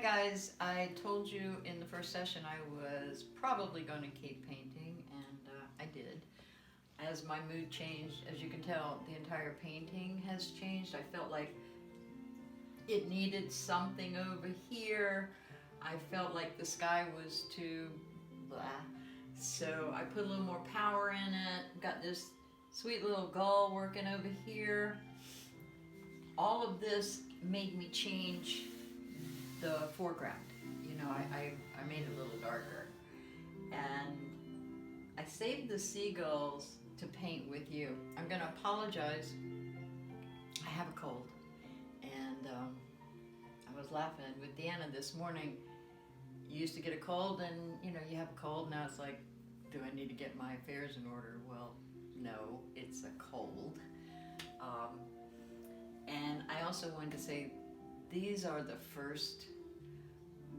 Hi guys, I told you in the first session I was probably going to keep painting, and I did. As my mood changed, as you can tell, the entire painting has changed. I felt like it needed something over here. I felt like the sky was too blah. So I put a little more power in it, got this sweet little gull working over here. All of this made me change the foreground. You know, I made it a little darker. And I saved the seagulls to paint with you. I'm going to apologize. I have a cold. And I was laughing with Deanna this morning. You used to get a cold and, you know, you have a cold. Now it's like, do I need to get my affairs in order? Well, no, it's a cold. And I also wanted to say, these are the first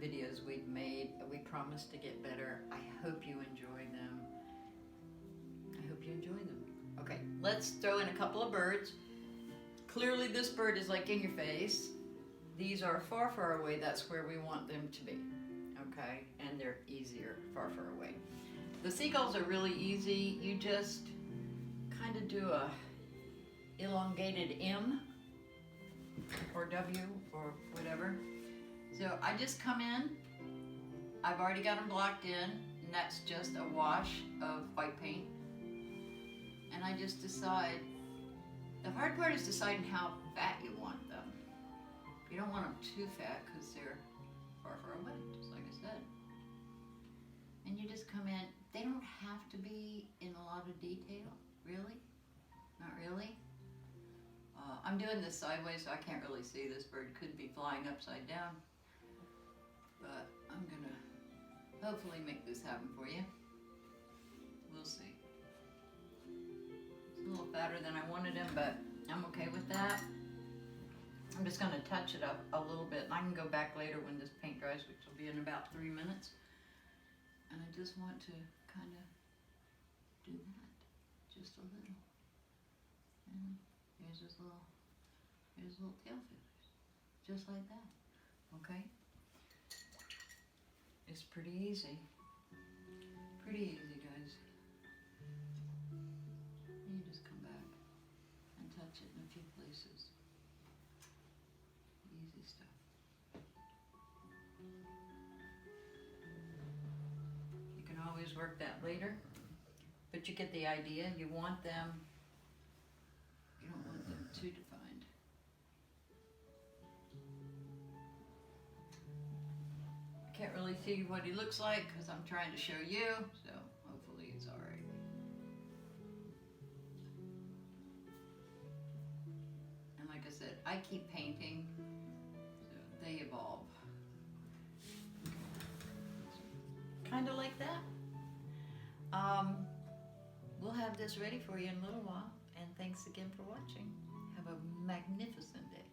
videos we've made. We promise to get better. I hope you enjoy them. I hope you enjoy them. Okay, let's throw in a couple of birds. Clearly this bird is like in your face. These are far, far away. That's where we want them to be. Okay, and they're easier, far, far away. The seagulls are really easy. You just kind of do a elongated M or W or whatever. So I just come in, I've already got them blocked in, and that's just a wash of white paint. And I just decide, the hard part is deciding how fat you want them. You don't want them too fat because they're far, far away, just like I said. And you just come in, they don't have to be in a lot of detail, really, not really. I'm doing this sideways, so I can't really see. This bird could be flying upside down. But I'm gonna hopefully make this happen for you. We'll see. It's a little fatter than I wanted him, but I'm okay with that. I'm just gonna touch it up a little bit, and I can go back later when this paint dries, which will be in about 3 minutes. And I just want to kind of do that, just a little. And here's his little tail feathers, just like that, okay? It's pretty easy, guys. And you just come back and touch it in a few places. Easy stuff. You can always work that later, but you get the idea. You want them, you don't want them too defined. Can't really see what he looks like because I'm trying to show you, so hopefully it's all right. And like I said, I keep painting, so they evolve. Kind of like that. We'll have this ready for you in a little while, and thanks again for watching. Have a magnificent day.